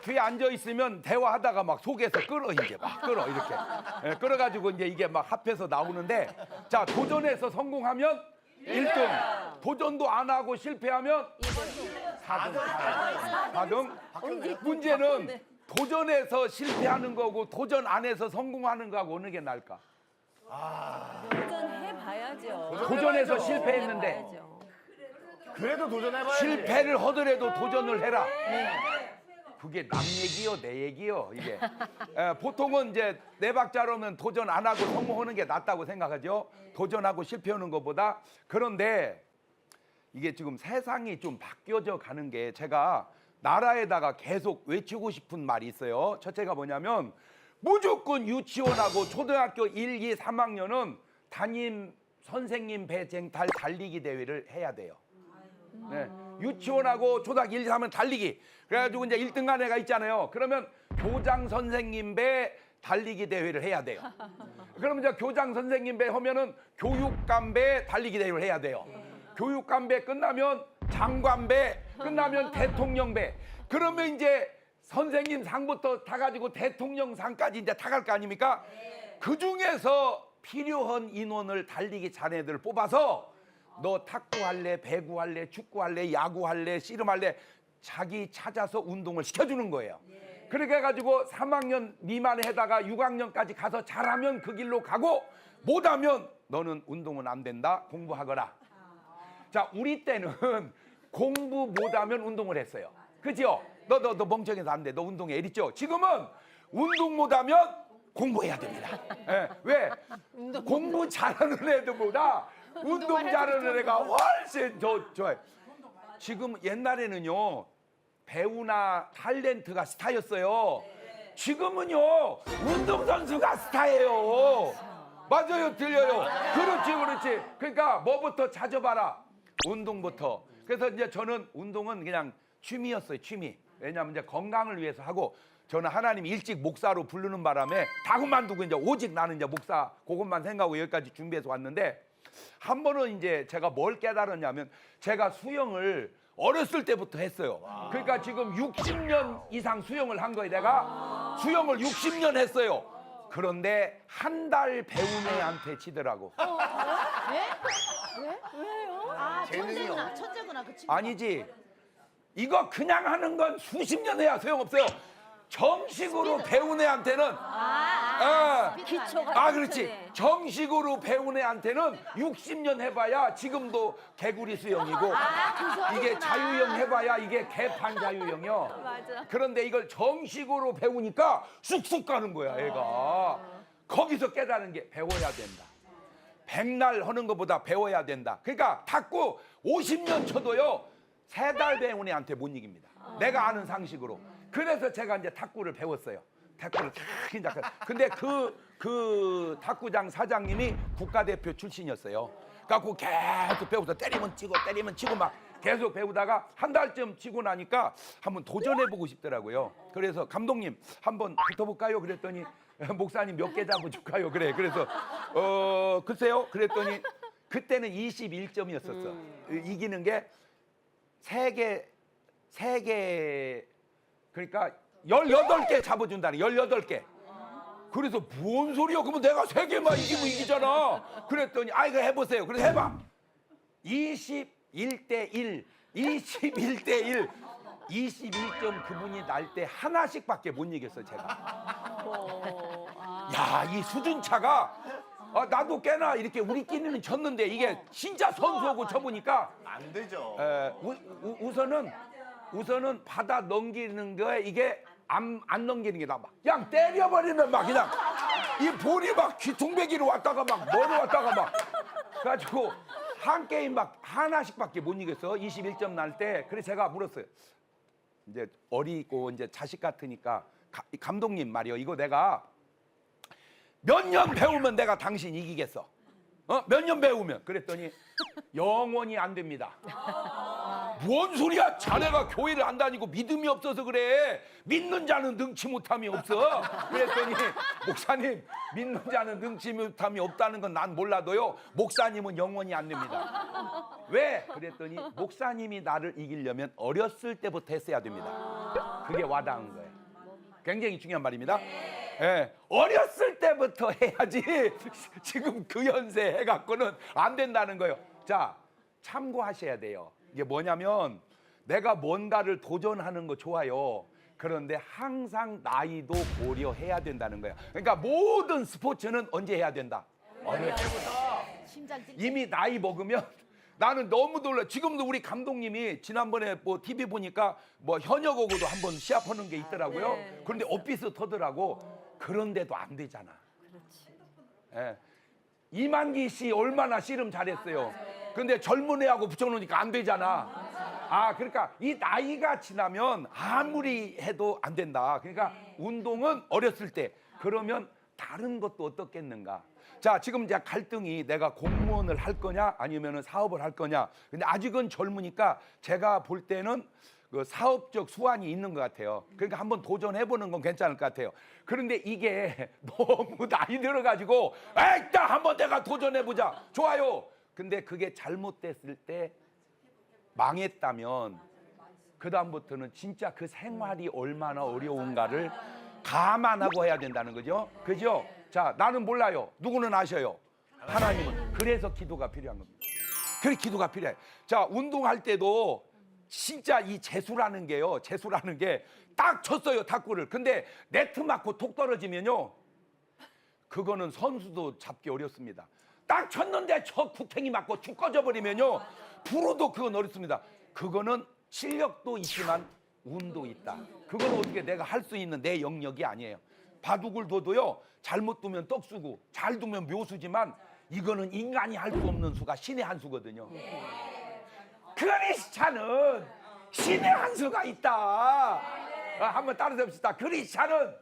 뒤에 앉아 있으면 대화하다가 막 속에서 끌어 이제 막 끌어 이렇게 끌어가지고 이제 이게 막 합해서 나오는데 자 도전해서 성공하면 1등 도전도 안 하고 실패하면 4등 문제는 도전해서 실패하는 거고 도전 안 해서 성공하는 거하고 어느 게 나을까? 도전해봐야죠. 도전해서 실패했는데 해봐야죠. 그래도 도전해봐야지. 실패를 하더라도 도전을 해라. 그게 남 얘기요, 내 얘기요. 이게 보통은 이제 네 박자로면 도전 안 하고 성공하는 게 낫다고 생각하죠. 도전하고 실패하는 것보다. 그런데 이게 지금 세상이 좀 바뀌어져 가는 게 제가 나라에다가 계속 외치고 싶은 말이 있어요. 첫째가 뭐냐면 무조건 유치원하고 초등학교 1, 2, 3학년은 담임 선생님 배쟁탈 달리기 대회를 해야 돼요. 네. 유치원하고 초등학교 1, 2, 3학년 달리기. 그래가지고 이제 1등한 애가 있잖아요. 그러면 교장 선생님 배 달리기 대회를 해야 돼요. 그러면 이제 교장 선생님 배 하면은 교육감 배 달리기 대회를 해야 돼요. 교육감 배 끝나면 장관 배 끝나면 대통령 배. 그러면 이제 선생님 상부터 타가지고 대통령 상까지 이제 타갈 거 아닙니까? 그 중에서 필요한 인원을 달리기 잘하는 애들을 뽑아서 너 탁구 할래, 배구 할래, 축구 할래, 야구 할래, 씨름 할래 자기 찾아서 운동을 시켜주는 거예요. 그렇게 해가지고 3학년 미만에 해다가 6학년까지 가서 잘하면 그 길로 가고 못하면 너는 운동은 안 된다. 공부하거라. 자, 우리 때는 공부 못하면 운동을 했어요. 그죠? 너 멍청해서 안 돼. 너 운동해. 이랬죠? 지금은 운동 못하면 공부해야 됩니다. 예, 왜? 공부 잘하는 애들보다 운동 잘하는 애가 훨씬 좋아요. 지금 옛날에는요 배우나 탤런트가 스타였어요. 지금은요 운동선수가 스타예요. 맞아요, 들려요. 그렇지. 그러니까 뭐부터 찾아봐라. 운동부터. 그래서 이제 저는 운동은 그냥 취미였어요, 취미. 왜냐하면 이제 건강을 위해서 하고 저는 하나님 일찍 목사로 부르는 바람에 다 그만두고 이제 오직 나는 이제 목사 그것만 생각하고 여기까지 준비해서 왔는데 한 번은 이제 제가 뭘 깨달았냐면 제가 수영을 어렸을 때부터 했어요. 그러니까 지금 60년 이상 수영을 한 거예요. 내가 수영을 60년 했어요. 그런데 한 달 배운 애한테 치더라고. 왜요? 아, 재능이요. 천재구나 그 친구. 아니지. 이거 그냥 하는 건 수십 년 해야 소용없어요. 정식으로 배운 애한테는 기초가 그렇지. 정식으로 배운 애한테는 60년 해봐야 지금도 개구리 수영이고 이게 자유형 해봐야 이게 개판 자유형이요. 맞아. 그런데 이걸 정식으로 배우니까 쑥쑥 가는 거야 애가. 거기서 깨달은 게 배워야 된다. 백날 하는 것보다 배워야 된다. 그러니까 탁구 50년 쳐도요 3달 배운 애한테 못 이깁니다. 내가 아는 상식으로. 그래서 제가 이제 탁구를 배웠어요. 탁구를 탁 시작했어요. 근데 그 탁구장 사장님이 국가대표 출신이었어요. 그래갖고 계속 배워서 때리면 치고 막 계속 배우다가 한 달쯤 치고 나니까 한번 도전해보고 싶더라고요. 그래서 감독님 한번 붙어볼까요? 그랬더니 목사님 몇 개 잡아줄까요? 그래. 그래서 글쎄요. 그랬더니 그때는 21점이었었어. 이기는 게 세 개 그러니까 18개 잡아준다는 18개. 그래서 뭔 소리야? 그러면 내가 3개만 이기면 이기잖아. 그랬더니 이거 해보세요. 그래서 해봐. 21대 1, 21대 1, 21점 그분이 날 때 하나씩밖에 못 이겼어 제가. 야, 이 수준 차가 나도 꽤나 이렇게 우리끼리는 졌는데 이게 진짜 선수하고 쳐보니까 안 되죠. 우선은 받아 넘기는 거에 이게 안 넘기는 게 나아. 그냥 때려버리면 막 그냥 이 볼이 막 귀퉁배기로 왔다가 막 머리 왔다가 막 그래가지고 한 게임 막 하나씩밖에 못 이겼어. 21점 날 때. 그래서 제가 물었어요. 이제 어리고 이제 자식 같으니까 감독님 말이요. 이거 내가 몇 년 배우면 내가 당신 이기겠어. 몇 년 배우면. 그랬더니 영원히 안 됩니다. 뭔 소리야? 자네가 교회를 안 다니고 믿음이 없어서 그래. 믿는 자는 능치 못함이 없어. 그랬더니 목사님 믿는 자는 능치 못함이 없다는 건 난 몰라도요. 목사님은 영원히 안 됩니다. 왜? 그랬더니 목사님이 나를 이기려면 어렸을 때부터 했어야 됩니다. 그게 와닿은 거예요. 굉장히 중요한 말입니다. 예, 어렸을 때부터 해야지 지금 그 연세 해갖고는 안 된다는 거예요. 자, 참고하셔야 돼요. 이게 뭐냐면 내가 뭔가를 도전하는 거 좋아요. 그런데 항상 나이도 고려해야 된다는 거예요. 그러니까 모든 스포츠는 언제 해야 된다? 어느 때보다. 이미 나이 먹으면 나는 너무 놀라. 지금도 우리 감독님이 지난번에 뭐 TV 보니까 뭐 현역하고도 한번 시합하는 게 있더라고요. 그런데 엇비슷하더라고. 그런데도 안 되잖아. 예. 이만기 씨 얼마나 씨름 잘했어요. 근데 젊은 애하고 붙여놓으니까 안 되잖아. 아, 그러니까 이 나이가 지나면 아무리 해도 안 된다. 그러니까 운동은 어렸을 때. 그러면 다른 것도 어떻겠는가. 자, 지금 이제 갈등이 내가 공무원을 할 거냐 아니면 사업을 할 거냐. 근데 아직은 젊으니까 제가 볼 때는 그 사업적 수완이 있는 것 같아요. 그러니까 한번 도전해보는 건 괜찮을 것 같아요. 그런데 이게 너무 나이 들어가지고 에이, 딱 한번 내가 도전해보자. 좋아요. 근데 그게 잘못됐을 때 망했다면 그 다음부터는 진짜 그 생활이 얼마나 어려운가를 감안하고 해야 된다는 거죠. 그죠? 자, 나는 몰라요. 누구는 아셔요. 하나님은. 그래서 기도가 필요한 겁니다. 그래, 기도가 필요해. 자, 운동할 때도 진짜 이 재수라는 게요. 재수라는 게 딱 쳤어요, 탁구를. 근데 네트 맞고 톡 떨어지면요. 그거는 선수도 잡기 어렵습니다. 딱 쳤는데 저 구탱이 맞고 축 꺼져버리면요. 프로도 그건 어렵습니다. 그거는 실력도 있지만 운도 있다. 그건 어떻게 내가 할 수 있는 내 영역이 아니에요. 바둑을 둬도요. 잘못 두면 떡수고 잘 두면 묘수지만 이거는 인간이 할 수 없는 수가 신의 한 수거든요. 크리스찬은 신의 한 수가 있다. 한번 따라서 봅시다. 크리스찬은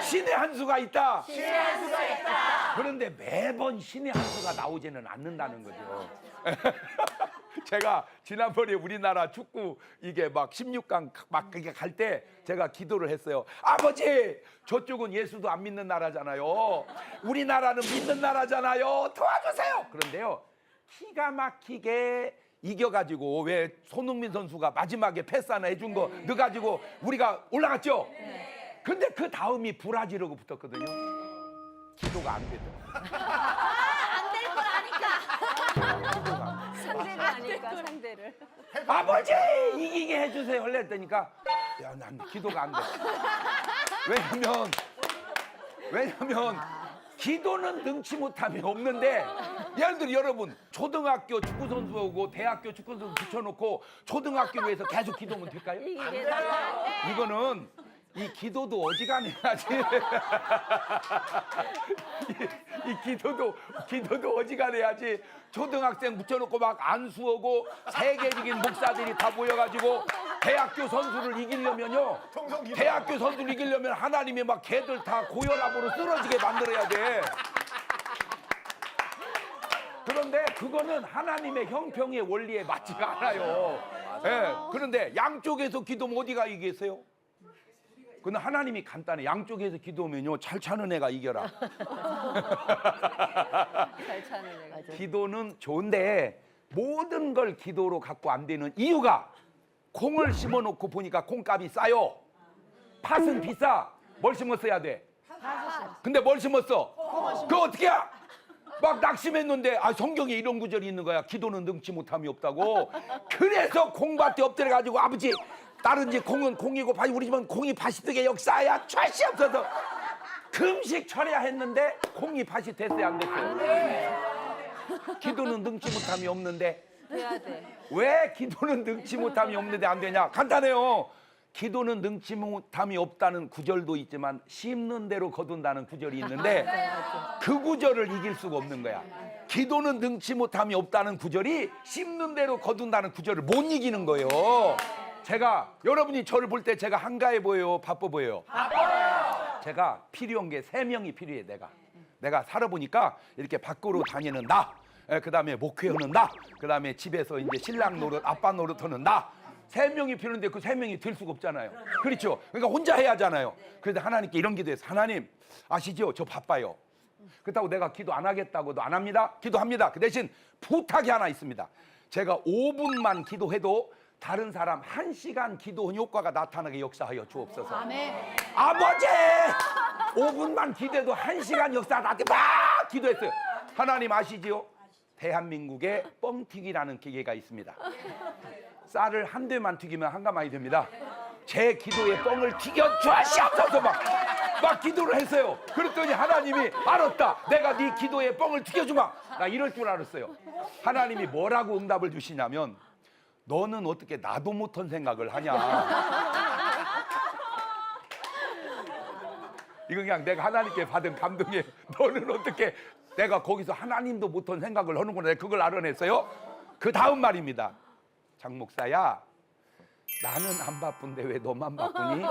신의 한 수가 있다. 신의 한 수가 있다. 그런데 매번 신의 한 수가 나오지는 않는다는 거죠. 제가 지난번에 우리나라 축구 이게 막 16강 막 이렇게 갈 때 제가 기도를 했어요. 아버지, 저쪽은 예수도 안 믿는 나라잖아요. 우리나라는 믿는 나라잖아요. 도와주세요. 그런데요, 기가 막히게 이겨가지고 왜 손흥민 선수가 마지막에 패스 하나 해준 거 넣어가지고 우리가 올라갔죠. 근데 그 다음이 브라질하고 붙었거든요. 기도가 안 되더라고요. 안 될 걸 아니까. 기도가 안 돼. 상대를 아니까 상대를. 아버지 이기게 해주세요 했더니까 야, 난 기도가 안 돼. 왜냐면 기도는 능치 못함이 없는데 예를 들어 여러분 초등학교 축구 선수하고 대학교 축구 선수 붙여놓고 초등학교로 해서 계속 기도하면 될까요? 이거는 이 기도도 어지간해야지. 이 기도도 어지간해야지. 초등학생 붙여놓고 막 안수하고 세계적인 목사들이 다 모여가지고 대학교 선수를 이기려면요. 대학교 선수를 이기려면 하나님이 막 걔들 다 고혈압으로 쓰러지게 만들어야 돼. 그런데 그거는 하나님의 형평의 원리에 맞지가 않아요. 예, 그런데 양쪽에서 기도하면 어디가 이기겠어요? 근데 하나님이 간단해. 양쪽에서 기도하면요 잘 차는 애가 이겨라. 잘 차는 애가. 기도는 좋은데 모든 걸 기도로 갖고 안 되는 이유가 콩을 심어놓고 보니까 콩값이 싸요. 팥은 비싸. 뭘 심었어야 돼? 근데 뭘 심었어? 그거 어떻게 해? 막 낙심했는데 성경에 이런 구절이 있는 거야. 기도는 능치 못함이 없다고. 그래서 콩밭에 엎드려가지고 아버지 다른 집 콩은 콩이고 우리 집은 콩이 밭이 되게 역사야 철시 없어서 금식 철야 했는데 콩이 밭이 됐어요 안 됐어요? 기도는 능치 못함이 없는데 돼야 돼. 왜 기도는 능치 못함이 없는데 안 되냐? 간단해요. 기도는 능치 못함이 없다는 구절도 있지만 심는 대로 거둔다는 구절이 있는데 그 구절을 이길 수가 없는 거야. 기도는 능치 못함이 없다는 구절이 심는 대로 거둔다는 구절을 못 이기는 거예요. 제가 여러분이 저를 볼 때 제가 한가해 보여요? 바빠 보여요? 바빠요. 제가 필요한 게 3명이 필요해. 내가 살아보니까 이렇게 밖으로 다니는 나, 그다음에 목회하는 나, 그다음에 집에서 이제 신랑 노릇, 아빠 노릇하는 나. 3명이 필요한데 그 3명이 될 수가 없잖아요. 그렇죠? 그러니까 혼자 해야 하잖아요. 그래서 하나님께 이런 기도해서 하나님 아시죠? 저 바빠요. 그렇다고 내가 기도 안 하겠다고도 안 합니다. 기도합니다. 그 대신 부탁이 하나 있습니다. 제가 5분만 기도해도 다른 사람 1시간 기도 효과가 나타나게 역사하여 주옵소서. 아멘. 아버지 5분만 기도해도 1시간 역사 나한테 막 기도했어요. 하나님 아시지요? 대한민국에 뻥튀기라는 기계가 있습니다. 쌀을 한 대만 튀기면 한 가마이 됩니다. 제 기도에 뻥을 튀겨 주시옵소서 막 기도를 했어요. 그랬더니 하나님이 알았다. 내가 네 기도에 뻥을 튀겨주마. 나 이럴 줄 알았어요. 하나님이 뭐라고 응답을 주시냐면 너는 어떻게 나도 못한 생각을 하냐. 이거 그냥 내가 하나님께 받은 감동이에요. 너는 어떻게 내가 거기서 하나님도 못한 생각을 하는구나. 내가 그걸 알아냈어요. 그 다음 말입니다. 장 목사야, 나는 안 바쁜데 왜 너만 바쁘니?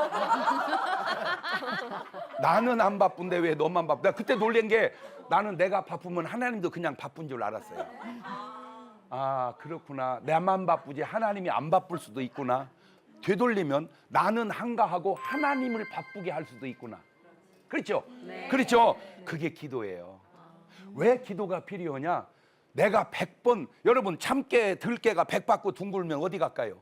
나는 안 바쁜데 왜 너만 바쁘니? 그때 놀란 게 나는 내가 바쁘면 하나님도 그냥 바쁜 줄 알았어요. 아, 그렇구나. 나만 바쁘지 하나님이 안 바쁠 수도 있구나. 되돌리면 나는 한가하고 하나님을 바쁘게 할 수도 있구나. 그렇죠? 네. 그렇죠? 그게 기도예요. 왜 기도가 필요하냐? 내가 100번, 여러분 참깨 들깨가 100 받고 둥글면 어디 갈까요?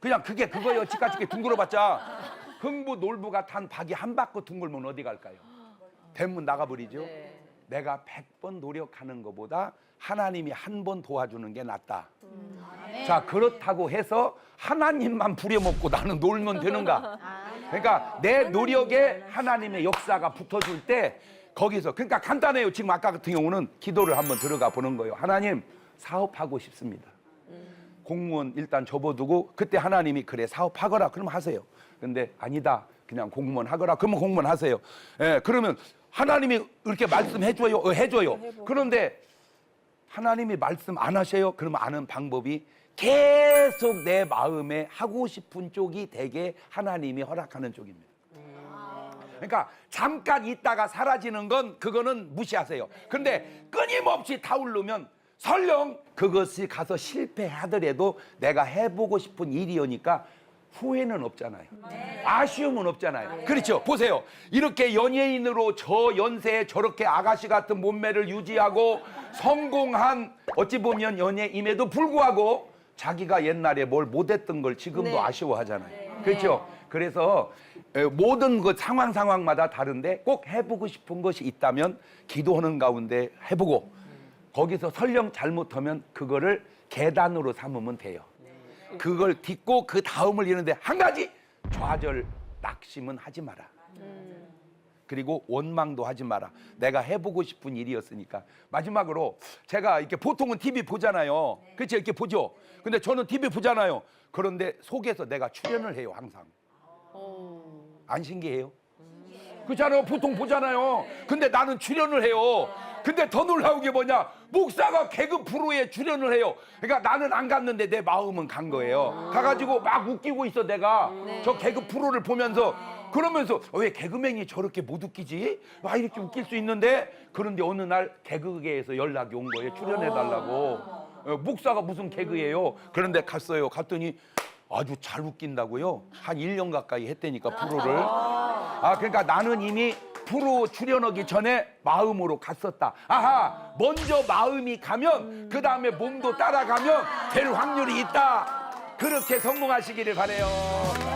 그냥 그게 그거예요. 치카치게 둥글어봤자 흥부 놀부가 탄 박이 한 바퀴 둥글면 어디 갈까요? 대문 나가버리죠. 네. 내가 100번 노력하는 것보다 하나님이 한 번 도와주는 게 낫다. 자, 그렇다고 해서 하나님만 부려먹고 나는 놀면 되는가? 그러니까 내 노력에 하나님의 역사가 붙어줄 때 거기서, 그러니까 간단해요. 지금 아까 같은 경우는 기도를 한번 들어가 보는 거예요. 하나님, 사업하고 싶습니다. 공무원 일단 접어두고 그때 하나님이 그래 사업하거라 그러면 하세요. 근데 아니다, 그냥 공무원 하거라 그러면 공무원 하세요. 예, 그러면 하나님이 이렇게 말씀해줘요. 해줘요. 그런데 하나님이 말씀 안 하셔요. 그러면 아는 방법이 계속 내 마음에 하고 싶은 쪽이 되게 하나님이 허락하는 쪽입니다. 그러니까 잠깐 있다가 사라지는 건 그거는 무시하세요. 근데 끊임없이 타오르면 설령 그것이 가서 실패하더라도 내가 해보고 싶은 일이오니까 후회는 없잖아요. 아쉬움은 없잖아요. 그렇죠? 보세요. 이렇게 연예인으로 저 연세에 저렇게 아가씨 같은 몸매를 유지하고 성공한 어찌 보면 연예임에도 불구하고 자기가 옛날에 뭘 못했던 걸 지금도 네. 아쉬워하잖아요. 그렇죠? 그래서 모든 그 상황마다 다른데 꼭 해보고 싶은 것이 있다면 기도하는 가운데 해보고 거기서 설령 잘못하면 그거를 계단으로 삼으면 돼요. 그걸 딛고 그 다음을 이루는데 한 가지 좌절, 낙심은 하지 마라. 그리고 원망도 하지 마라. 내가 해보고 싶은 일이었으니까. 마지막으로 제가 이렇게 보통은 TV 보잖아요. 그렇죠? 이렇게 보죠. 근데 저는 TV 보잖아요. 그런데 속에서 내가 출연을 해요, 항상. 안 신기해요? 그렇잖아요. 보통 보잖아요. 근데 나는 출연을 해요. 근데 더 놀라운 게 뭐냐? 목사가 개그 프로에 출연을 해요. 그러니까 나는 안 갔는데 내 마음은 간 거예요. 가가지고 막 웃기고 있어 내가. 저 개그 프로를 보면서 그러면서 왜 개그맨이 저렇게 못 웃기지? 와, 이렇게 웃길 수 있는데. 그런데 어느 날 개그계에서 연락이 온 거예요. 출연해달라고. 목사가 무슨 개그예요? 그런데 갔어요. 갔더니 아주 잘 웃긴다고요. 한 1년 가까이 했다니까 프로를. 아, 그러니까 나는 이미 프로 출연하기 전에 마음으로 갔었다. 아하, 먼저 마음이 가면 그 다음에 몸도 따라가면 될 확률이 있다. 그렇게 성공하시기를 바라요.